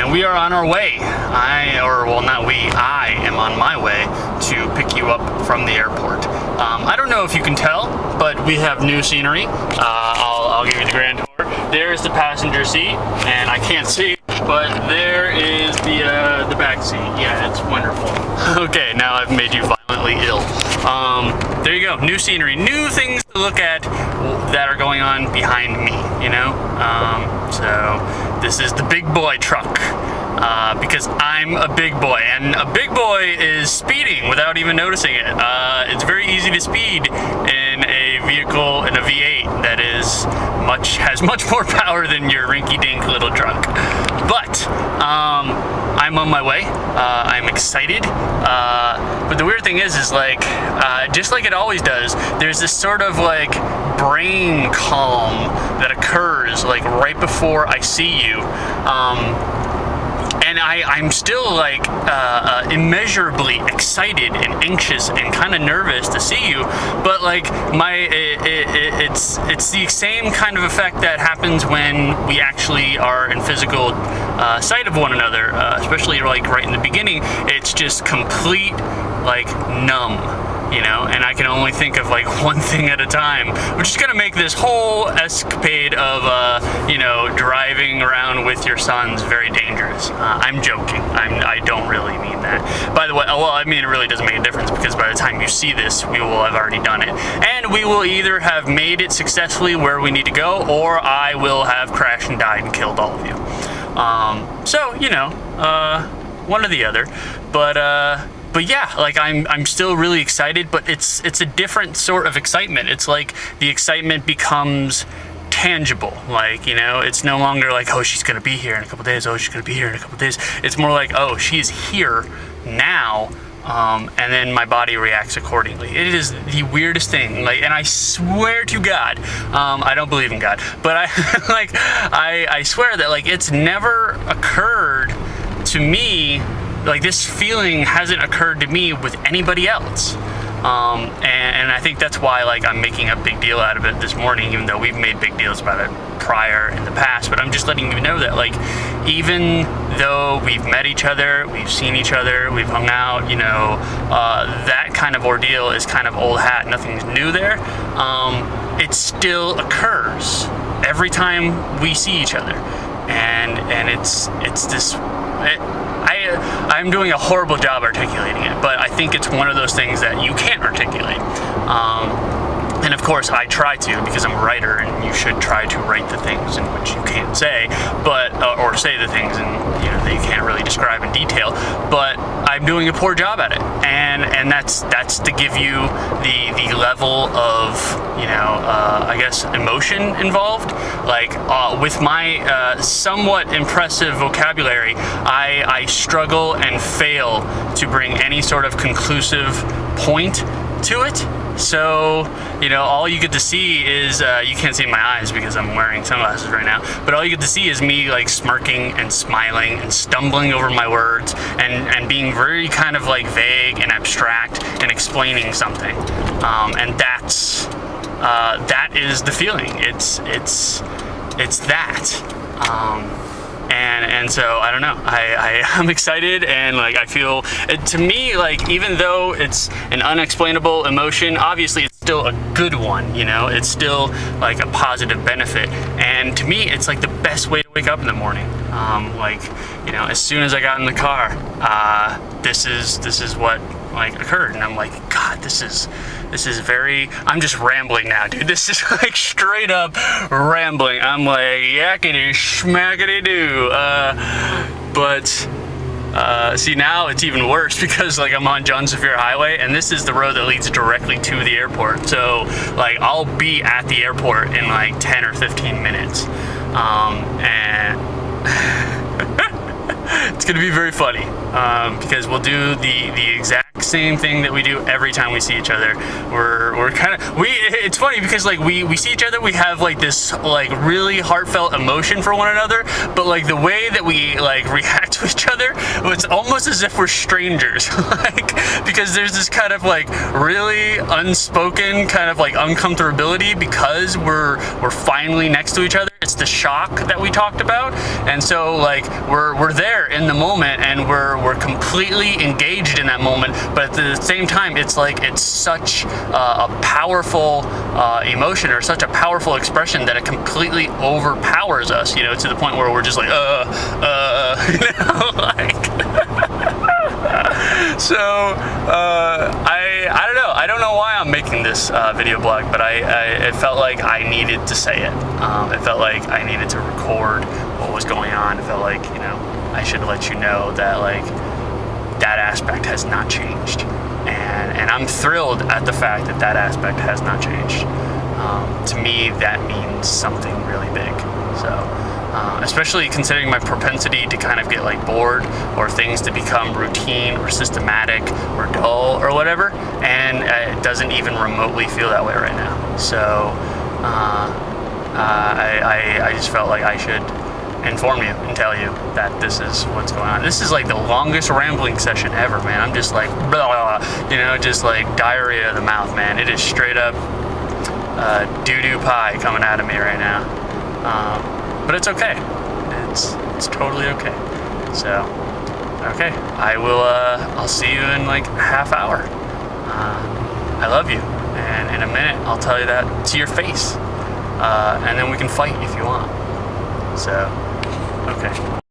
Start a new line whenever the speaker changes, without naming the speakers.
and we are on our way. I am on my way to pick you up from the airport. I don't know if you can tell, but we have new scenery. I'll give you the grand tour. There's the passenger seat, and I can't see, but there is the back seat. Yeah, it's wonderful. Okay, now I've made you violently ill. There you go, new scenery, new things to look at that are going on behind me, you know? So this is the big boy truck, because I'm a big boy, and a big boy is speeding without even noticing it. It's very easy to speed in a vehicle, in a V8 that has much more power than your rinky-dink little truck. But I'm on my way. I'm excited. But the weird thing is like, just like it always does, there's this sort of like brain calm that occurs like right before I see you. And I'm still like immeasurably excited and anxious and kind of nervous to see you, but like it's the same kind of effect that happens when we actually are in physical sight of one another, especially like right in the beginning. It's just complete like numb. You know, and I can only think of like one thing at a time, which is gonna make this whole escapade of, you know, driving around with your sons very dangerous. I'm joking. I don't really mean that. By the way, well, I mean, it really doesn't make a difference, because by the time you see this, we will have already done it. And we will either have made it successfully where we need to go, or I will have crashed and died and killed all of you. So, you know, one or the other. But yeah, like I'm still really excited, but it's a different sort of excitement. It's like the excitement becomes tangible. Like, you know, it's no longer like, oh, she's gonna be here in a couple days. Oh, she's gonna be here in a couple days. It's more like, oh, she's here now. And then my body reacts accordingly. It is the weirdest thing. Like, and I swear to God, I don't believe in God, but I swear that like it's never occurred to me. Like, this feeling hasn't occurred to me with anybody else. And I think that's why, like, I'm making a big deal out of it this morning, even though we've made big deals about it prior in the past. But I'm just letting you know that, like, even though we've met each other, we've seen each other, we've hung out, you know, that kind of ordeal is kind of old hat. Nothing's new there. It still occurs every time we see each other. And it's this... I'm doing a horrible job articulating it, but I think it's one of those things that you can't articulate. And of course I try to, because I'm a writer, and you should try to write the things in which you can't say, but or say the things that you can't really describe in detail. But I'm doing a poor job at it, and that's to give you the level of I guess emotion involved. Like with my somewhat impressive vocabulary, I struggle and fail to bring any sort of conclusive point to it. So, all you get to see is, you can't see my eyes because I'm wearing sunglasses right now, but all you get to see is me like smirking and smiling and stumbling over my words and being very kind of like vague and abstract and explaining something. And that is the feeling. It's that. And so I don't know. I'm excited, and like I feel to me, like, even though it's an unexplainable emotion, obviously it's still a good one. It's still like a positive benefit. And to me, it's like the best way to wake up in the morning. As soon as I got in the car, this is what like occurred, and I'm like, God, this is very, I'm just rambling now, dude. This is like straight up rambling. I'm like yakety schmackety doo. See, now it's even worse because like I'm on John Sevier Highway, and this is the road that leads directly to the airport. So like I'll be at the airport in like 10 or 15 minutes. And it's gonna be very funny, because we'll do the exact same thing that we do every time we see each other. We're kind of, it's funny because like we see each other, we have like this like really heartfelt emotion for one another, but like the way that we like react to each other, it's almost as if we're strangers. Like, because there's this kind of like really unspoken kind of like uncomfortability because we're finally next to each other. It's the shock that we talked about, and so like we're there in the moment, and we're completely engaged in that moment. But at the same time, it's like it's such a powerful emotion, or such a powerful expression, that it completely overpowers us. You know, to the point where we're just like you know, like. So I don't know. I don't know why I'm making this video blog, but it felt like I needed to say it. It felt like I needed to record what was going on. It felt like, you know, I should let you know that like that aspect has not changed, and I'm thrilled at the fact that that aspect has not changed. To me, that means something really big. So. Especially considering my propensity to kind of get like bored, or things to become routine or systematic or dull or whatever, and it doesn't even remotely feel that way right now. So I just felt like I should inform you and tell you that this is what's going on. This is like the longest rambling session ever, man. I'm just like blah, blah, blah, you know, just like diarrhea of the mouth, man. It is straight up doo-doo pie coming out of me right now. But it's okay. It's totally okay. So, okay, I'll see you in like a half hour. I love you, and in a minute I'll tell you that to your face, and then we can fight if you want. So, okay.